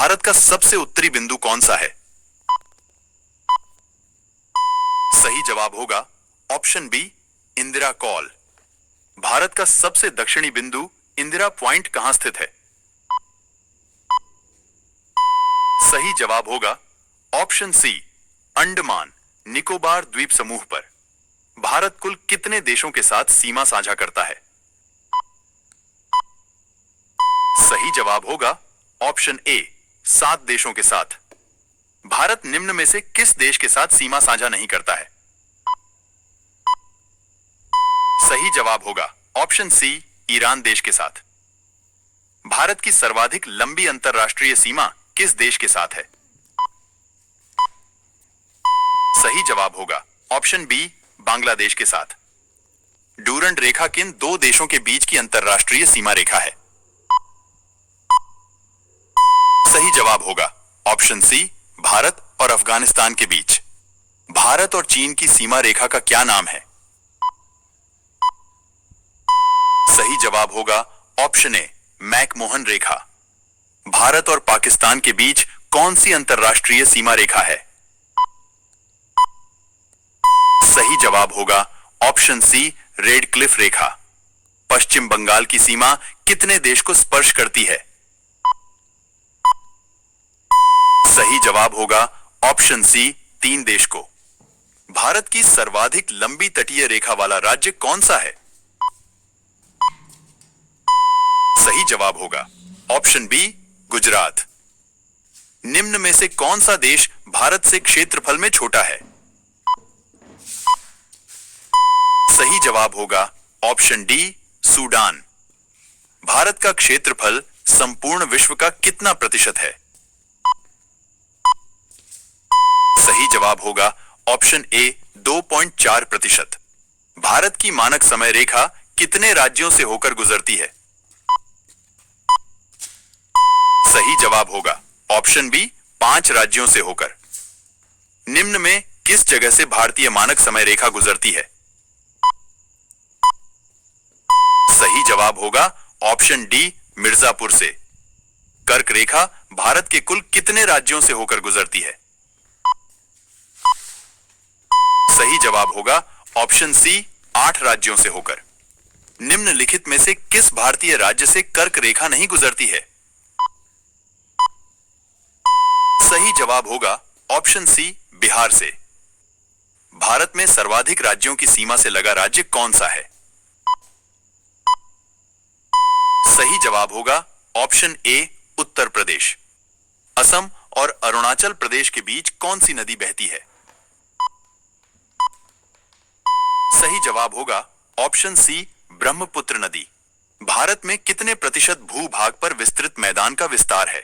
भारत का सबसे उत्तरी बिंदु कौन सा है? सही जवाब होगा ऑप्शन बी, इंदिरा कॉल। भारत का सबसे दक्षिणी बिंदु इंदिरा पॉइंट कहां स्थित है? सही जवाब होगा ऑप्शन सी, अंडमान निकोबार द्वीप समूह पर। भारत कुल कितने देशों के साथ सीमा साझा करता है? सही जवाब होगा ऑप्शन ए, 7 देशों के साथ। भारत निम्न में से किस देश के साथ सीमा साझा नहीं करता है? सही जवाब होगा ऑप्शन सी, ईरान देश के साथ। भारत की सर्वाधिक लंबी अंतरराष्ट्रीय सीमा किस देश के साथ है? सही जवाब होगा ऑप्शन बी, बांग्लादेश के साथ। डूरंड रेखा किन दो देशों के बीच की अंतरराष्ट्रीय सीमा रेखा है? सही जवाब होगा ऑप्शन सी, भारत और अफगानिस्तान के बीच। भारत और चीन की सीमा रेखा का क्या नाम है? सही जवाब होगा ऑप्शन ए, मैकमोहन रेखा। भारत और पाकिस्तान के बीच कौन सी अंतरराष्ट्रीय सीमा रेखा है? सही जवाब होगा ऑप्शन सी, रेड क्लिफ रेखा। पश्चिम बंगाल की सीमा कितने देश को स्पर्श करती है? सही जवाब होगा ऑप्शन सी, 3 देश को। भारत की सर्वाधिक लंबी तटीय रेखा वाला राज्य कौन सा है? सही जवाब होगा ऑप्शन बी, गुजरात। निम्न में से कौन सा देश भारत से क्षेत्रफल में छोटा है? सही जवाब होगा ऑप्शन डी, सूडान। भारत का क्षेत्रफल संपूर्ण विश्व का कितना प्रतिशत है? सही जवाब होगा ऑप्शन ए, 2.4%। भारत की मानक समय रेखा कितने राज्यों से होकर गुजरती है? सही जवाब होगा ऑप्शन बी, 5 राज्यों से होकर। निम्न में किस जगह से भारतीय मानक समय रेखा गुजरती है? सही जवाब होगा ऑप्शन डी, मिर्जापुर से। कर्क रेखा भारत के कुल कितने राज्यों से होकर गुजरती है? सही जवाब होगा ऑप्शन सी, 8 राज्यों से होकर। निम्नलिखित में से किस भारतीय राज्य से कर्क रेखा नहीं गुजरती है? सही जवाब होगा ऑप्शन सी, बिहार से। भारत में सर्वाधिक राज्यों की सीमा से लगा राज्य कौन सा है? सही जवाब होगा ऑप्शन ए, उत्तर प्रदेश। असम और अरुणाचल प्रदेश के बीच कौन सी नदी बहती है? सही जवाब होगा ऑप्शन सी, ब्रह्मपुत्र नदी। भारत में कितने प्रतिशत भूभाग पर विस्तृत मैदान का विस्तार है?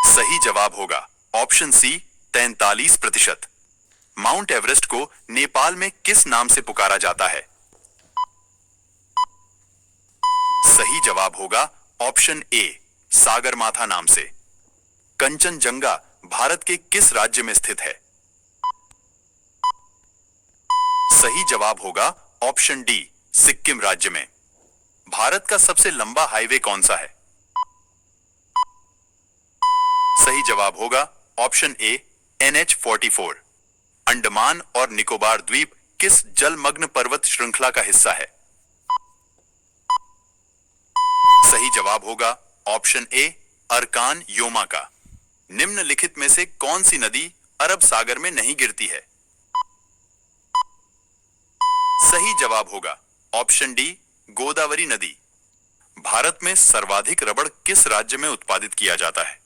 सही जवाब होगा ऑप्शन सी, 43%। माउंट एवरेस्ट को नेपाल में किस नाम से पुकारा जाता है? सही जवाब होगा ऑप्शन ए, सागरमाथा नाम से। कंचनजंगा भारत के किस राज्य में स्थित है? सही जवाब होगा ऑप्शन डी, सिक्किम राज्य में। भारत का सबसे लंबा हाईवे कौन सा है? सही जवाब होगा ऑप्शन ए, NH-44। अंडमान और निकोबार द्वीप किस जलमग्न पर्वत श्रृंखला का हिस्सा है? सही जवाब होगा ऑप्शन ए, अरकान योमा का। निम्नलिखित में से कौन सी नदी अरब सागर में नहीं गिरती है? सही जवाब होगा ऑप्शन डी, गोदावरी नदी। भारत में सर्वाधिक रबड़ किस राज्य में उत्पादित किया जाता है?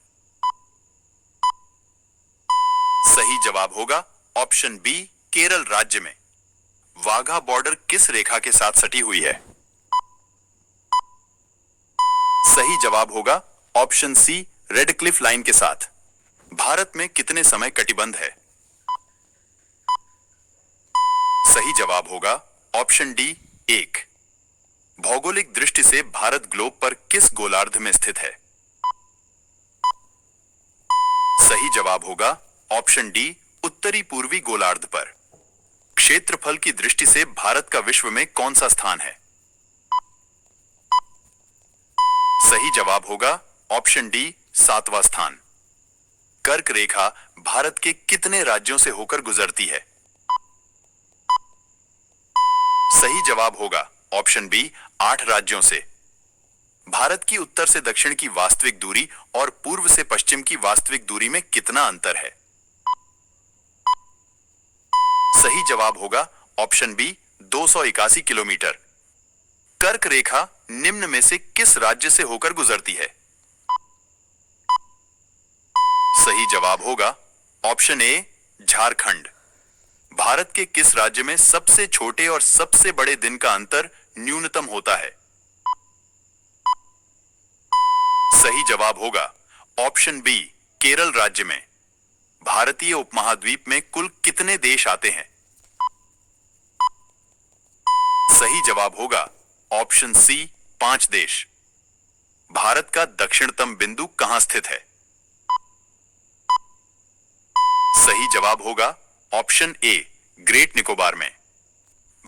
सही जवाब होगा ऑप्शन बी, केरल राज्य में। वाघा बॉर्डर किस रेखा के साथ सटी हुई है? सही जवाब होगा option C, Radcliffe line के साथ। भारत में कितने समय कटिबंध है? सही जवाब होगा ऑप्शन डी, 1। भौगोलिक दृष्टि से भारत ग्लोब पर किस गोलार्ध में स्थित है? सही जवाब होगा ऑप्शन डी, उत्तरी पूर्वी गोलार्ध पर। क्षेत्रफल की दृष्टि से भारत का विश्व में कौन सा स्थान है? सही जवाब होगा ऑप्शन डी, 7वां स्थान। कर्क रेखा भारत के कितने राज्यों से होकर गुजरती है? सही जवाब होगा ऑप्शन बी, 8 राज्यों से। भारत की उत्तर से दक्षिण की वास्तविक दूरी और पूर्व से पश्चिम की वास्तविक दूरी में कितना अंतर है? सही जवाब होगा ऑप्शन बी, 281 किलोमीटर। कर्क रेखा निम्न में से किस राज्य से होकर गुजरती है? सही जवाब होगा ऑप्शन ए, झारखंड। भारत के किस राज्य में सबसे छोटे और सबसे बड़े दिन का अंतर न्यूनतम होता है? सही जवाब होगा ऑप्शन बी, केरल राज्य में। भारतीय उपमहाद्वीप में कुल कितने देश आते हैं? सही जवाब होगा ऑप्शन सी, 5 देश। भारत का दक्षिणतम बिंदु कहां स्थित है? सही जवाब होगा ऑप्शन ए, ग्रेट निकोबार में।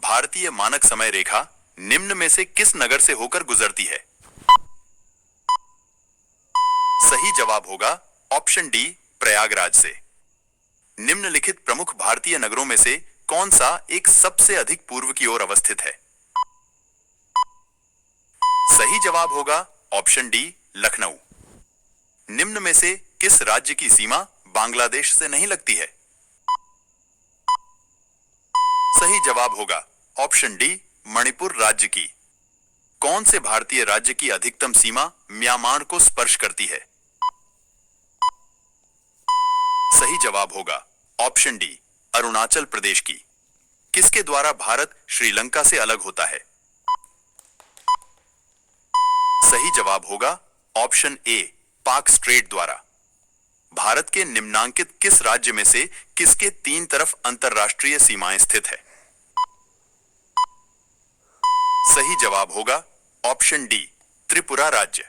भारतीय मानक समय रेखा निम्न में से किस नगर से होकर गुजरती है? सही जवाब होगा ऑप्शन डी, प्रयागराज से। निम्नलिखित प्रमुख भारतीय नगरों में से कौन सा एक सबसे अधिक पूर्व की ओर अवस्थित है? सही जवाब होगा ऑप्शन डी, लखनऊ। निम्न में से किस राज्य की सीमा बांग्लादेश से नहीं लगती है? सही जवाब होगा ऑप्शन डी, मणिपुर राज्य की। कौन से भारतीय राज्य की अधिकतम सीमा म्यांमार को स्पर्श करती है? सही जवाब होगा ऑप्शन डी, अरुणाचल प्रदेश की। किसके द्वारा भारत श्रीलंका से अलग होता है? सही जवाब होगा ऑप्शन ए, पाक स्ट्रेट द्वारा। भारत के निम्नांकित किस राज्य में से किसके 3 तरफ अंतरराष्ट्रीय सीमाएं स्थित है? सही जवाब होगा ऑप्शन डी, त्रिपुरा राज्य।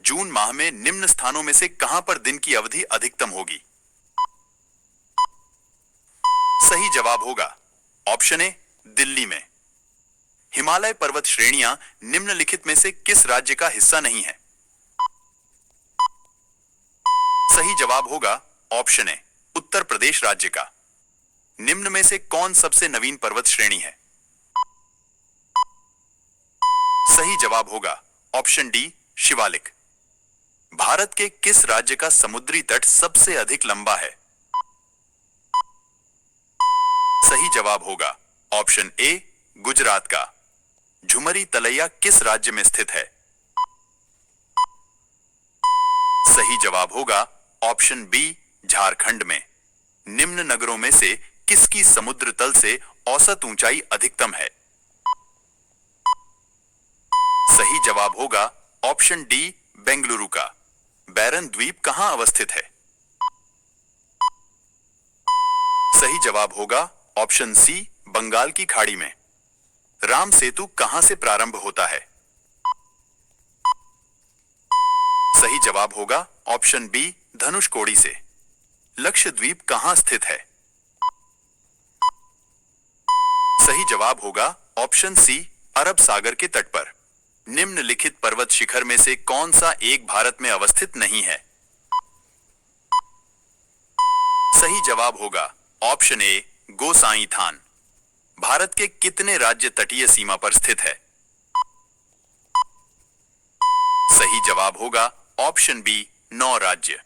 जून माह में निम्न स्थानों में से कहां पर दिन की अवधि अधिकतम होगी? सही जवाब होगा ऑप्शन ए, दिल्ली में। हिमालय पर्वत श्रेणियां निम्नलिखित में से किस राज्य का हिस्सा नहीं है? सही जवाब होगा ऑप्शन ए, उत्तर प्रदेश राज्य का। निम्न में से कौन सबसे नवीन पर्वत श्रेणी है? सही जवाब होगा ऑप्शन डी, शिवालिक। भारत के किस राज्य का समुद्री तट सबसे अधिक लंबा है? सही जवाब होगा ऑप्शन ए, गुजरात का। झुमरी तलैया किस राज्य में स्थित है? सही जवाब होगा ऑप्शन बी, झारखंड में। निम्न नगरों में से किसकी समुद्र तल से औसत ऊंचाई अधिकतम है? सही जवाब होगा ऑप्शन डी, बेंगलुरु का। बैरन द्वीप कहां अवस्थित है? सही जवाब होगा ऑप्शन सी, बंगाल की खाड़ी में। राम सेतु कहां से प्रारंभ होता है? सही जवाब होगा ऑप्शन बी, धनुषकोडी से। लक्षद्वीप कहां स्थित है? सही जवाब होगा ऑप्शन सी, अरब सागर के तट पर। निम्नलिखित पर्वत शिखर में से कौन सा एक भारत में अवस्थित नहीं है? सही जवाब होगा ऑप्शन ए, गोसाई थान। भारत के कितने राज्य तटीय सीमा पर स्थित है? सही जवाब होगा ऑप्शन बी, 9 राज्य।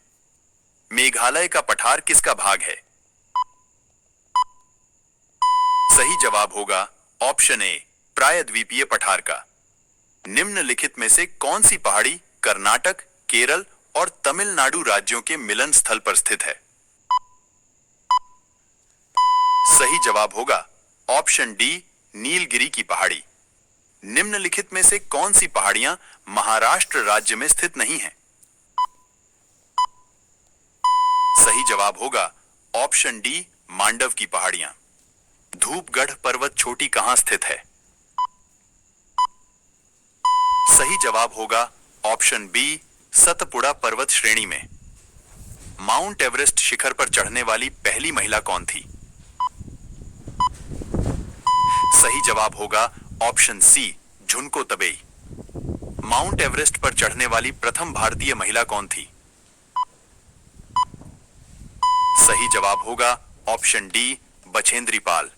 मेघालय का पठार किसका भाग है? सही जवाब होगा ऑप्शन ए, प्रायद्वीपीय पठार का। निम्नलिखित में से कौन सी पहाड़ी कर्नाटक, केरल और तमिलनाडु राज्यों के मिलन स्थल पर स्थित है? सही जवाब होगा ऑप्शन डी, नीलगिरी की पहाड़ी। निम्नलिखित में से कौन सी पहाड़ियां महाराष्ट्र राज्य में स्थित नहीं हैं? सही जवाब होगा ऑप्शन डी, मांडव की पहाड़ियां। धूपगढ़ पर्वत चोटी कहां स्थित है? सही जवाब होगा ऑप्शन बी, सतपुड़ा पर्वत श्रेणी में। माउंट एवरेस्ट शिखर पर चढ़ने वाली पहली महिला कौन थी? सही जवाब होगा ऑप्शन सी, झुनको तबेई। माउंट एवरेस्ट पर चढ़ने वाली प्रथम भारतीय महिला कौन थी? सही जवाब होगा ऑप्शन डी, बछेंद्री पाल।